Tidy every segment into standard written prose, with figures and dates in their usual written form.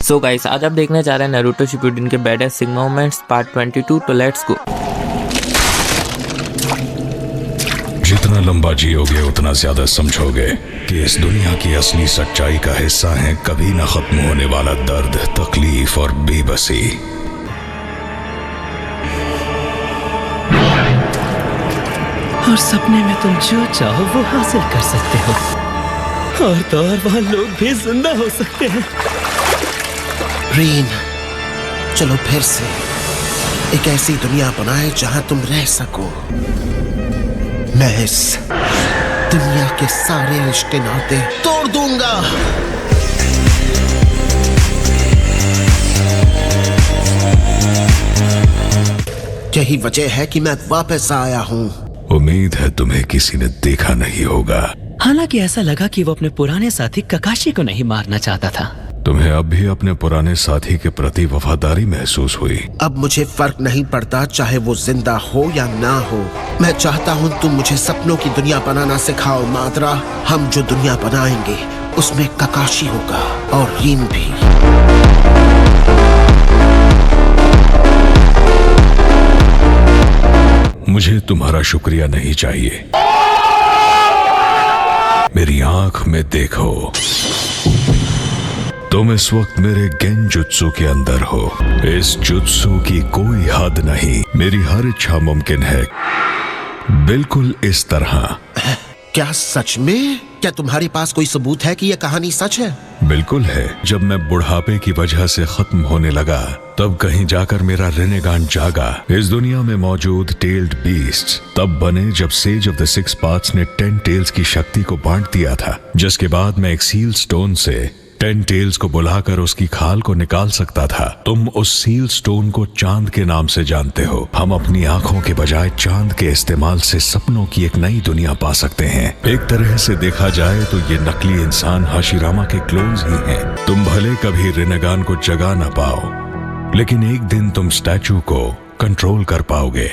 So guys, आज आप देखने जा रहे हैं नारुतो शिपुडेन के बैडेस्ट सिग्मा मोमेंट्स पार्ट 22। तो लेट्स गो। जितना लंबा जियोगे उतना ज्यादा समझोगे कि इस दुनिया की असली सच्चाई का हिस्सा है कभी न खत्म होने वाला दर्द, तकलीफ और बेबसी। और सपने में तुम जो चाहो वो हासिल कर सकते हो, और तो और वहाँ लोग भी जिंदा हो सकते हैं। रीन, चलो फिर से एक ऐसी दुनिया बनाए जहां तुम रह सको। मैं इस दुनिया के सारे रिश्ते नाते तोड़ दूंगा। यही वजह है कि मैं वापस आया हूं। उम्मीद है तुम्हें किसी ने देखा नहीं होगा। हालांकि ऐसा लगा कि वो अपने पुराने साथी ककाशी को नहीं मारना चाहता था। तुम्हें अब भी अपने पुराने साथी के प्रति वफादारी महसूस हुई। अब मुझे फर्क नहीं पड़ता चाहे वो जिंदा हो या ना हो। मैं चाहता हूँ तुम मुझे सपनों की दुनिया बनाना सिखाओ माद्रा। हम जो दुनिया बनाएंगे उसमें ककाशी होगा और रीन भी। मुझे तुम्हारा शुक्रिया नहीं चाहिए। मेरी आंख में देखो, तुम इस वक्त मेरे गेंजुत्सु के अंदर हो। इस जुत्सु की कोई हद नहीं। मेरी हर इच्छा मुमकिन है, बिल्कुल इस तरह। क्या सच में? क्या तुम्हारे पास कोई सबूत है कि यह कहानी सच है? बिल्कुल है। जब मैं बुढ़ापे की वजह से खत्म होने लगा तब कहीं जाकर मेरा रेनेगान जागा। इस दुनिया में मौजूद टेल्ड बीस्ट्स तब बने जब sage of the six paths ने 10 टेल्स की शक्ति को बांट दिया था, जिसके बाद मैं एक सील स्टोन से 10 टेल्स को बुलाकर उसकी खाल को निकाल सकता था। तुम उस सील स्टोन को चांद के नाम से जानते हो। हम अपनी आंखों के बजाय चांद के इस्तेमाल से सपनों की एक नई दुनिया पा सकते हैं। एक तरह से देखा जाए तो ये नकली इंसान हाशिरामा के क्लोन्स ही हैं। तुम भले कभी रेनेगान को जगा ना पाओ, लेकिन एक दिन तुम स्टैचू को कंट्रोल कर पाओगे।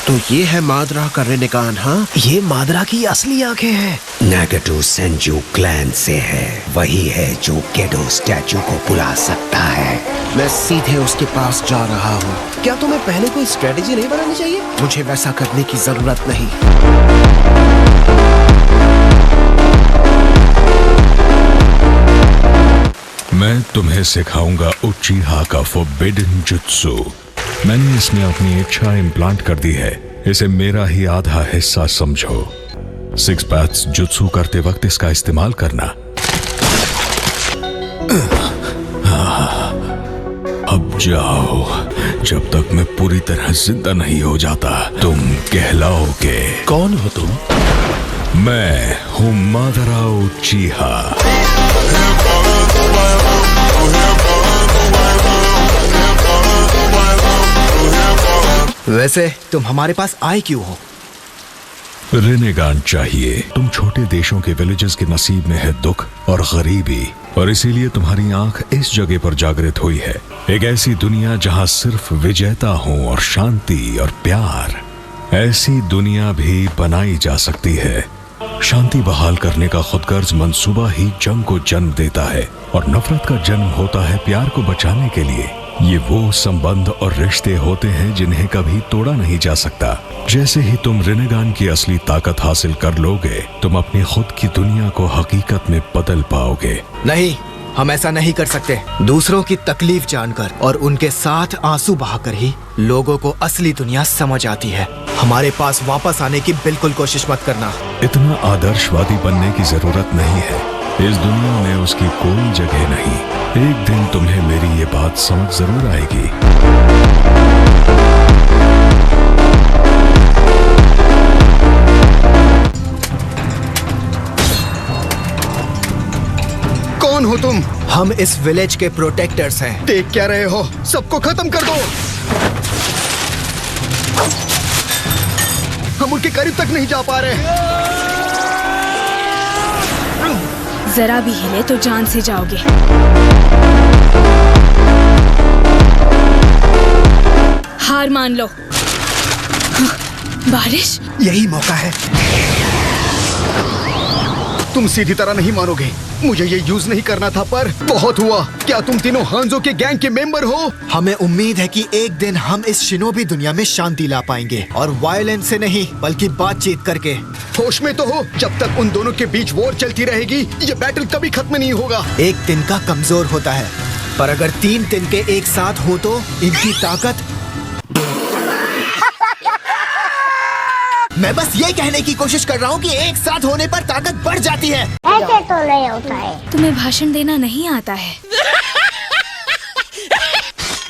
तो ये है माद्रा का रेनेगान? हाँ, ये माद्रा की असली आंखें हैं। नागेटो सेंजू क्लैन से है। वही है जो गेडो स्टैचू को बुला सकता है। मैं सीधे उसके पास जा रहा हूँ। क्या तुम्हें पहले कोई स्ट्रेटेजी नहीं बनानी चाहिए? मुझे वैसा करने की जरूरत नहीं। मैं तुम्हें सिखाऊंगा उचिहा का फॉरबिडन जुत्सु। मैंने इसमें अपनी इच्छा इम्प्लांट कर दी है। इसे मेरा ही आधा हिस्सा समझो। सिक्स पाथ्स जुत्सु करते वक्त इसका इस्तेमाल करना। अब जाओ, जब तक मैं पूरी तरह जिंदा नहीं हो जाता। तुम कहलाओगे। कौन हो तुम? मैं हूँ मादरा उचिहा। वैसे तुम हमारे पास आए क्यों हो? रेनेगान चाहिए। तुम छोटे देशों के विलेजेस के नसीब में है दुख और गरीबी, और इसीलिए तुम्हारी आंख इस जगह पर जागृत हुई है। एक ऐसी दुनिया जहां सिर्फ विजेता हो और शांति और प्यार। ऐसी दुनिया भी बनाई जा सकती है। शांति बहाल करने का खुदगर्ज मंसूबा ही जंग को जन्म देता है, और नफरत का जन्म होता है प्यार को बचाने के लिए। ये वो संबंध और रिश्ते होते हैं जिन्हें कभी तोड़ा नहीं जा सकता। जैसे ही तुम रेनेगान की असली ताकत हासिल कर लोगे, तुम अपनी खुद की दुनिया को हकीकत में बदल पाओगे। नहीं, हम ऐसा नहीं कर सकते। दूसरों की तकलीफ जानकर और उनके साथ आंसू बहाकर ही लोगों को असली दुनिया समझ आती है। हमारे पास वापस आने की बिल्कुल कोशिश मत करना। इतना आदर्शवादी बनने की जरूरत नहीं है। इस दुनिया में उसकी कोई जगह नहीं। एक दिन तुम्हें मेरी ये बात समझ जरूर आएगी। कौन हो तुम? हम इस विलेज के प्रोटेक्टर्स हैं। देख क्या रहे हो? सबको खत्म कर दो। हम उनके करीब तक नहीं जा पा रहे। जरा भी हिले तो जान से जाओगे। हार मान लो। बारिश? यही मौका है। तुम सीधी तरह नहीं मानोगे, मुझे ये यूज नहीं करना था पर बहुत हुआ। क्या तुम तीनों हांजो के गैंग के मेंबर हो? हमें उम्मीद है कि एक दिन हम इस शिनोबी दुनिया में शांति ला पाएंगे, और वायलेंस से नहीं बल्कि बातचीत करके। होश में तो हो? जब तक उन दोनों के बीच वॉर चलती रहेगी ये बैटल कभी खत्म नहीं होगा। एक तिनका कमजोर होता है, पर अगर 3 तिनके एक साथ हो तो इनकी ताकत। मैं बस ये कहने की कोशिश कर रहा हूँ कि एक साथ होने पर ताकत बढ़ जाती है। ऐसे तो नहीं होता है। तुम्हें भाषण देना नहीं आता है।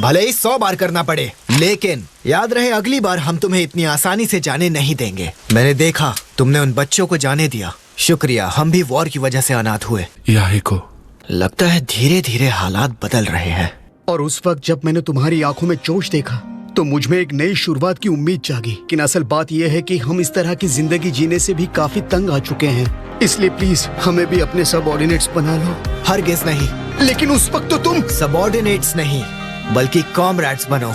भले ही 100 बार करना पड़े, लेकिन याद रहे अगली बार हम तुम्हें इतनी आसानी से जाने नहीं देंगे। मैंने देखा तुमने उन बच्चों को जाने दिया, शुक्रिया। हम भी वॉर की वजह से अनाथ हुए। याहिको, लगता है धीरे धीरे हालात बदल रहे हैं। और उस वक्त जब मैंने तुम्हारी आंखों में जोश देखा तो मुझ में एक नई शुरुआत की उम्मीद जागी। लेकिन असल बात यह है कि हम इस तरह की जिंदगी जीने से भी काफी तंग आ चुके हैं। इसलिए प्लीज हमें भी अपने सबऑर्डिनेट्स बना लो। हरगिज नहीं। लेकिन उस वक्त तो तुम सबऑर्डिनेट्स नहीं बल्कि कॉमरेड्स बनो,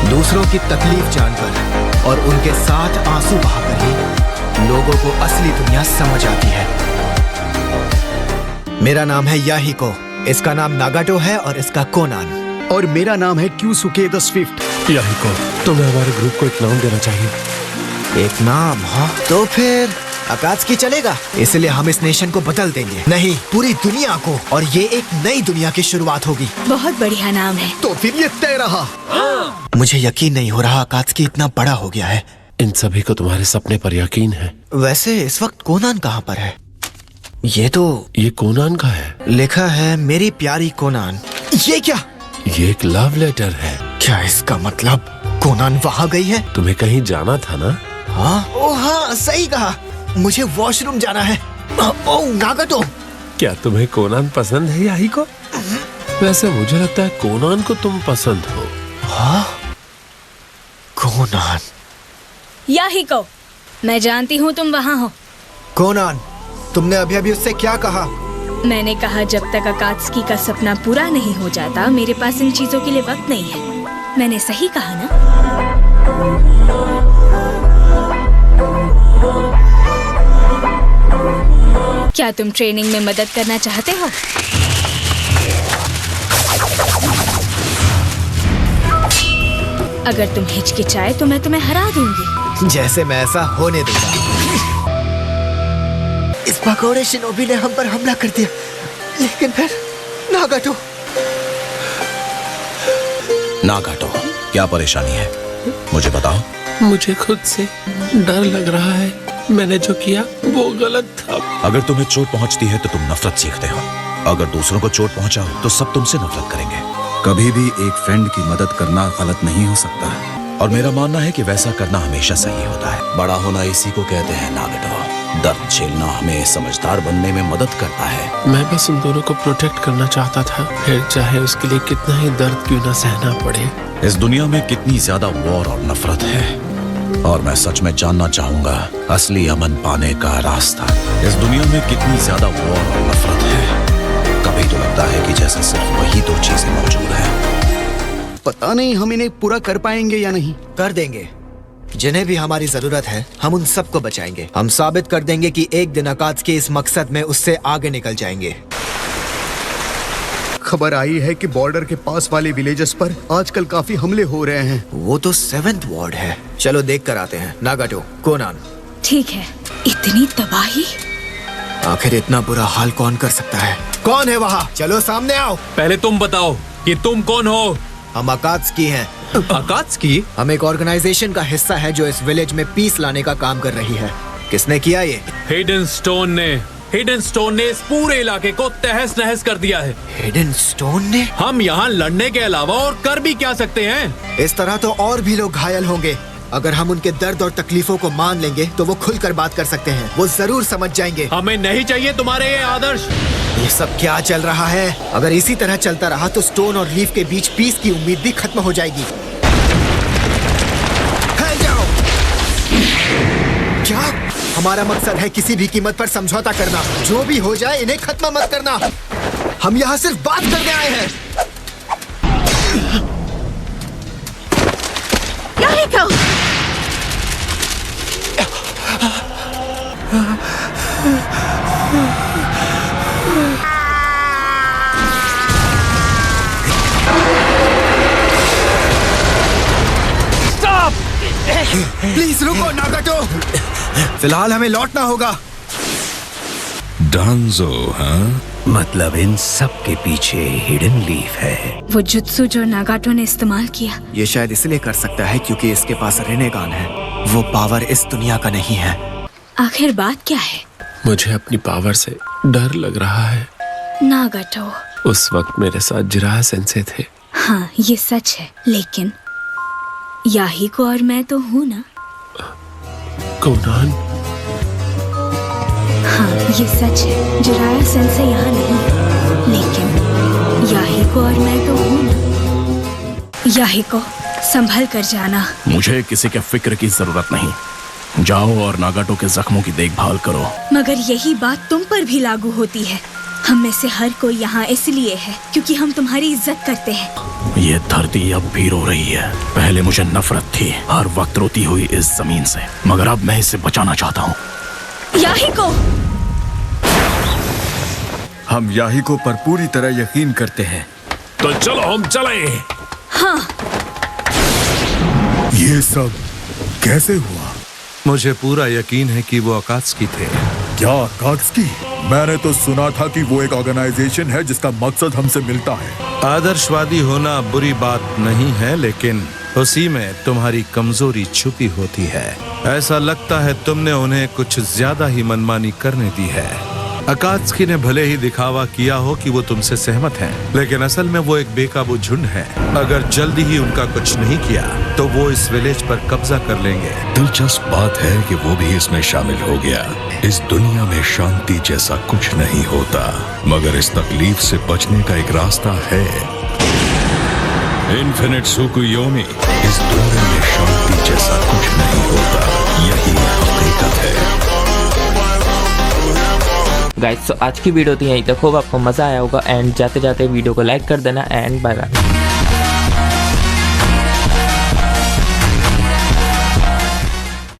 दूसरों की तकलीफ जानकर और उनके साथ आंसू बहाकर ही लोगों को असली दुनिया समझ आती है। मेरा नाम है याहिको, इसका नाम नागाटो है और इसका कोनान। और मेरा नाम है क्यूसुके द स्विफ्ट। याहिको, तुम्हें हमारे ग्रुप को एक नाम देना चाहिए। एक नाम? हाँ, तो फिर अकात्सुकी चलेगा। इसलिए हम इस नेशन को बदल देंगे, नहीं पूरी दुनिया को, और ये एक नई दुनिया की शुरुआत होगी। बहुत बढ़िया नाम है। तो फिर ये तय रहा। मुझे यकीन नहीं हो रहा अकात्सुकी इतना बड़ा हो गया है। इन सभी को तुम्हारे सपने पर यकीन है। वैसे इस वक्त कोनान कहाँ पर है? ये कोनान का है। लिखा है मेरी प्यारी कोनान। ये क्या? ये एक लव लेटर है। क्या इसका मतलब कोनान वहाँ गई है? तुम्हें कहीं जाना था ना? हाँ, ओ हाँ, सही कहा। मुझे वॉशरूम जाना है। ओ नागाटो, क्या तुम्हें कोनान पसंद है याहिको? वैसे मुझे लगता है कोनान को तुम पसंद हो। हाँ, कोनान। याहिको, मैं जानती हूँ तुम वहाँ हो। कोनान, तुमने अभी अभी उससे क्या कहा? मैंने कहा जब तक अकात्सुकी का सपना पूरा नहीं हो जाता मेरे पास इन चीजों के लिए वक्त नहीं है। मैंने सही कहा ना? क्या तुम ट्रेनिंग में मदद करना चाहते हो? अगर तुम हिचकिचाए तो मैं तुम्हें हरा दूंगी। जैसे मैं ऐसा होने दूंगा। इस भगोड़े शिनोबी ने हम पर हमला कर दिया, लेकिन फिर नागाटो। नागाटो, क्या परेशानी है? मुझे बताओ। मुझे खुद से डर लग रहा है। मैंने जो किया वो गलत था। अगर तुम्हें चोट पहुंचती है तो तुम नफरत सीखते हो। अगर दूसरों को चोट पहुंचाओ तो सब तुमसे नफरत करेंगे। कभी भी एक फ्रेंड की मदद करना गलत नहीं हो सकता, और मेरा मानना है कि वैसा करना हमेशा सही होता है। बड़ा होना इसी को कहते हैं नागाटो। दर्द झेलना हमें समझदार बनने में मदद करता है। मैं बस उन दोनों को प्रोटेक्ट करना चाहता था, फिर चाहे उसके लिए कितना ही दर्द क्यों न सहना पड़े। इस दुनिया में कितनी ज्यादा वॉर और नफरत है, और मैं सच में जानना चाहूंगा असली अमन पाने का रास्ता। इस दुनिया में कितनी ज्यादा वॉर और नफरत है। कभी तो लगता है कि जैसे सिर्फ वही 2 चीजें मौजूद हैं। पता नहीं हम इन्हें पूरा कर पाएंगे या नहीं। कर देंगे। जिन्हें भी हमारी जरूरत है हम उन सबको बचाएंगे। हम साबित कर देंगे कि एक दिन अकात्सुकी इस मकसद में उससे आगे निकल जाएंगे। खबर आई है कि बॉर्डर के पास वाले विलेजेस पर आजकल काफी हमले हो रहे हैं। वो तो 7th वार्ड है। चलो देख कर आते हैं। नागाटो, कोनान। ठीक है। इतनी तबाही? आखिर इतना बुरा हाल कौन कर सकता है? कौन है वहाँ? चलो सामने आओ। पहले तुम बताओ कि तुम कौन हो? हम अकात्सुकी हैं। अकात्सुकी? हम एक ऑर्गेनाइजेशन का हिस्सा है जो इस विलेज में पीस लाने का काम कर रही है। किसने किया ये? हिडन स्टोन ने इस पूरे इलाके को तहस नहस कर दिया है। हिडन स्टोन ने? हम यहाँ लड़ने के अलावा और कर भी क्या सकते हैं? इस तरह तो और भी लोग घायल होंगे। अगर हम उनके दर्द और तकलीफों को मान लेंगे तो वो खुलकर बात कर सकते हैं। वो जरूर समझ जाएंगे। हमें नहीं चाहिए तुम्हारे ये आदर्श। ये सब क्या चल रहा है? अगर इसी तरह चलता रहा तो स्टोन और लीफ के बीच पीस की उम्मीद भी खत्म हो जाएगी। फैल जाओ। क्या? हमारा मकसद है किसी भी कीमत पर समझौता करना। जो भी हो जाए इन्हें खत्म मत करना। हम यहाँ सिर्फ बात करने आए हैं। प्लीज रुको नागाटो, फिलहाल हमें लौटना होगा। डांजो, हाँ? मतलब इन सब के पीछे हिडन लीफ है। वो जुत्सु जो नागाटो ने इस्तेमाल किया, ये शायद इसलिए कर सकता है क्योंकि इसके पास रेनेगान है। वो पावर इस दुनिया का नहीं है। आखिर बात क्या है? मुझे अपनी पावर से डर लग रहा है। नागाटो, उस वक्त मेरे साथ जिराहा सेंसे थे। हाँ ये सच है, लेकिन याहिको और मैं तो हूँ ना। कोनान, हाँ ये सच है, जिराहा सेंसे यहाँ नहीं है, लेकिन याहिको और मैं तो हूँ ना। याहिको, संभल कर जाना। मुझे किसी के फिक्र की जरूरत नहीं। जाओ और नागाटो के जख्मों की देखभाल करो। मगर यही बात तुम पर भी लागू होती है। हम में से हर कोई यहाँ इसलिए है क्योंकि हम तुम्हारी इज्जत करते हैं। ये धरती अब भी रो रही है। पहले मुझे नफरत थी, हर वक्त रोती हुई इस जमीन से, मगर अब मैं इसे बचाना चाहता हूँ। याहिको! हम याहिको पर पूरी तरह यकीन करते हैं। तो चलो हम चलें। हाँ। ये सब कैसे हुआ? मुझे पूरा यकीन है कि वो अकात्सुकी थे। क्या अकात्सुकी? मैंने तो सुना था कि वो एक ऑर्गेनाइजेशन है जिसका मकसद हमसे मिलता है। आदर्शवादी होना बुरी बात नहीं है, लेकिन उसी में तुम्हारी कमजोरी छुपी होती है। ऐसा लगता है तुमने उन्हें कुछ ज्यादा ही मनमानी करने दी है। अकात्सुकी ने भले ही दिखावा किया हो कि वो तुमसे सहमत हैं, लेकिन असल में वो एक बेकाबू झुंड है। अगर जल्दी ही उनका कुछ नहीं किया तो वो इस विलेज पर कब्जा कर लेंगे। दिलचस्प बात है कि वो भी इसमें शामिल हो गया। इस दुनिया में शांति जैसा कुछ नहीं होता, मगर इस तकलीफ से बचने का एक रास्ता है। इन्फिनिट सुकुयोमी, इस दुनिया में शांति जैसा कुछ नहीं होता, यही हकीकत है। गाइस, तो आज की वीडियो थी यहीं तक। होप आपको मजा आया होगा एंड जाते जाते वीडियो को लाइक कर देना एंड बाय बाय।